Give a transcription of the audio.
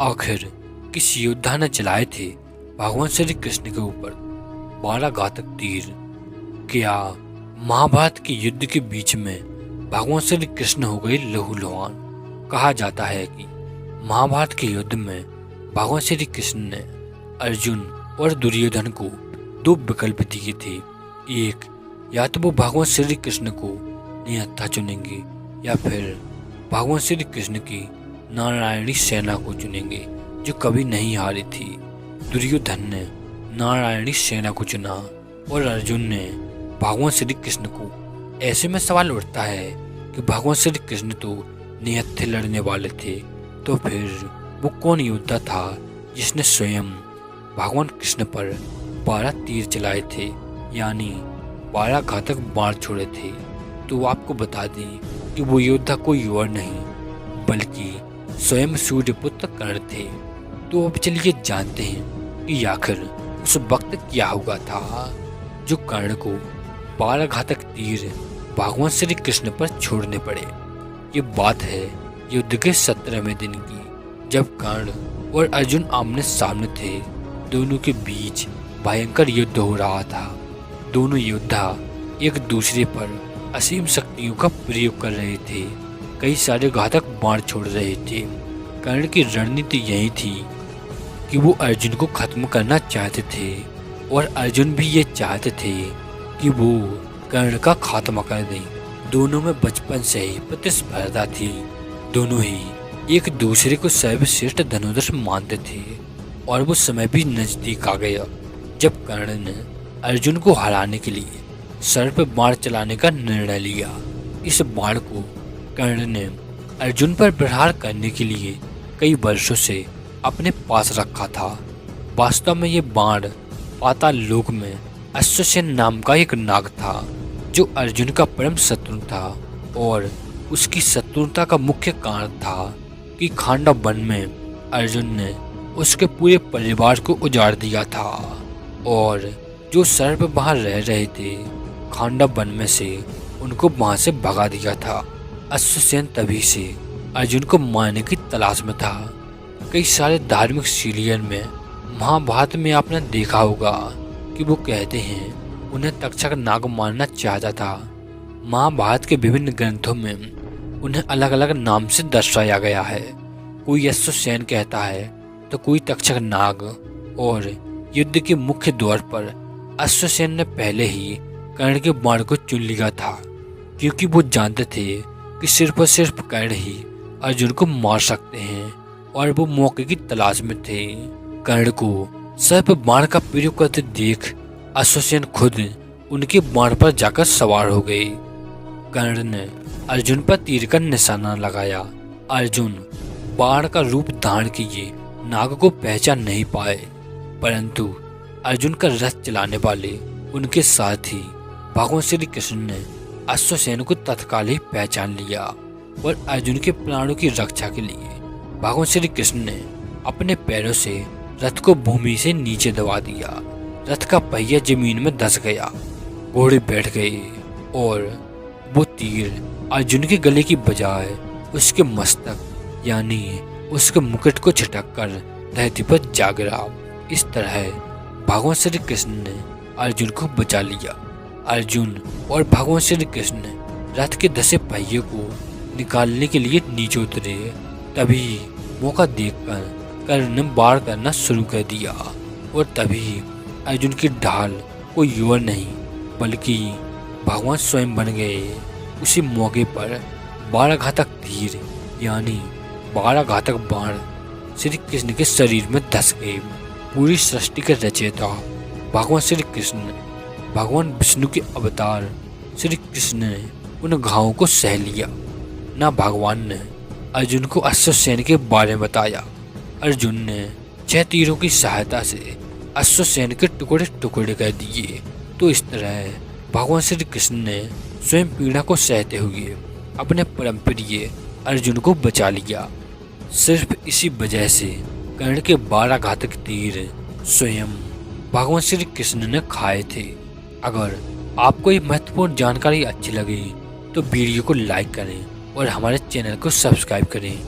आखिर किस योद्धा ने चलाए थे भगवान श्री कृष्ण के ऊपर 12 घातक तीर? क्या महाभारत के युद्ध के बीच में भगवान श्री कृष्ण हो गए लहूलुहान? कहा जाता है कि महाभारत के युद्ध में भगवान श्री कृष्ण ने अर्जुन और दुर्योधन को 2 विकल्प दिए थे। एक, या तो वो भगवान श्री कृष्ण को निहत्था चुनेंगे या फिर भगवान श्री कृष्ण की नारायणी सेना को चुनेंगे जो कभी नहीं हारी थी। दुर्योधन ने नारायणी सेना को चुना और अर्जुन ने भगवान श्री कृष्ण को। ऐसे में सवाल उठता है कि भगवान श्री कृष्ण तो निहत्थे लड़ने वाले थे, तो फिर वो कौन योद्धा था जिसने स्वयं भगवान कृष्ण पर 12 तीर चलाए थे, यानी 12 घातक बाण छोड़े थे? तो आपको बता दें कि वो योद्धा कोई और नहीं बल्कि स्वयं सूर्यपुत्र कर्ण थे। तो अब चलिए जानते हैं कि आखिर उस वक्त क्या हुआ था जो कर्ण को 12 घातक तीर भगवान श्री कृष्ण पर छोड़ने पड़े। ये बात है युद्ध के 17वें दिन की, जब कर्ण और अर्जुन आमने सामने थे। दोनों के बीच भयंकर युद्ध हो रहा था। दोनों योद्धा एक दूसरे पर असीम शक्तियों का प्रयोग कर रहे थे, कई सारे घातक बाण छोड़ रहे थे। कर्ण की रणनीति यही थी कि वो अर्जुन को खत्म करना चाहते थे और अर्जुन भी ये चाहते थे कि वो कर्ण का खात्मा कर दें। दोनों में बचपन से ही प्रतिस्पर्धा थी। दोनों ही एक दूसरे को सर्वश्रेष्ठ धनुर्धर मानते थे और वो समय भी नजदीक आ गया जब कर्ण ने अर्जुन को हराने के लिए सर पर बाण चलाने का निर्णय लिया। इस बाण को कर्ण ने अर्जुन पर प्रहार करने के लिए कई वर्षों से अपने पास रखा था। वास्तव में ये बाण पाताल लोक में अश्वसेन नाम का एक नाग था जो अर्जुन का परम शत्रु था, और उसकी शत्रुता का मुख्य कारण था कि खांडव वन में अर्जुन ने उसके पूरे परिवार को उजाड़ दिया था और जो सर्प बाहर रह रहे थे खांडव वन में से उनको वहां से भगा दिया था। अश्वसेन तभी से अर्जुन को मारने की तलाश में था। कई सारे धार्मिक सीरियल में महाभारत में आपने देखा होगा कि वो कहते हैं उन्हें तक्षक नाग मारना चाहता था। महाभारत के विभिन्न ग्रंथों में उन्हें अलग अलग नाम से दर्शाया गया है। कोई अश्वसेन कहता है तो कोई तक्षक नाग। और युद्ध के मुख्य द्वार पर अश्वसेन ने पहले ही कर्ण के बाण को चुन लिया था, क्योंकि वो जानते थे कि सिर्फ और सिर्फ कर्ण ही अर्जुन को मार सकते हैं और वो मौके की तलाश में थे। कर्ण को सर पर बाण का प्रयोग करते देख अश्वसेन खुद उनके बाण पर जाकर सवार हो गए। कर्ण ने अर्जुन पर तीर का निशाना लगाया। अर्जुन बाण का रूप धारण किए नाग को पहचान नहीं पाए, परंतु अर्जुन का रथ चलाने वाले उनके साथ ही भगवान श्री कृष्ण ने अश्वसेन को तत्काल ही पहचान लिया और अर्जुन के प्राणों की रक्षा के लिए भगवान श्री कृष्ण ने अपने पैरों से रथ को भूमि से नीचे दबा दिया। रथ का पहिया जमीन में धंस गया, घोड़े बैठ गए और वो तीर अर्जुन के गले की बजाय उसके मस्तक यानी उसके मुकुट को छिटक कर धरती पर जा गिरा। इस तरह भगवान श्री कृष्ण ने अर्जुन को बचा लिया। अर्जुन और भगवान श्री कृष्ण रथ के धसे पहिए को निकालने के लिए नीचे उतरे। तभी मौका देखकर कर्ण ने वार करना शुरू कर दिया और तभी अर्जुन की ढाल कोई और नहीं बल्कि भगवान स्वयं बन गए। उसी मौके पर 12 घातक तीर यानी 12 घातक बाण श्री कृष्ण के शरीर में धस गए। पूरी सृष्टि के रचयिता भगवान श्री कृष्ण भगवान विष्णु के अवतार श्री कृष्ण ने उन घावों को सह लिया। ना भगवान ने अर्जुन को अश्वसेन के बारे में बताया। अर्जुन ने 6 तीरों की सहायता से अश्वसेन के टुकड़े टुकड़े कर दिए। तो इस तरह भगवान श्री कृष्ण ने स्वयं पीड़ा को सहते हुए अपने परम प्रिय अर्जुन को बचा लिया। सिर्फ इसी वजह से कर्ण के 12 घातक तीर स्वयं भगवान श्री कृष्ण ने खाए थे। अगर आपको ये महत्वपूर्ण जानकारी अच्छी लगी तो वीडियो को लाइक करें और हमारे चैनल को सब्सक्राइब करें।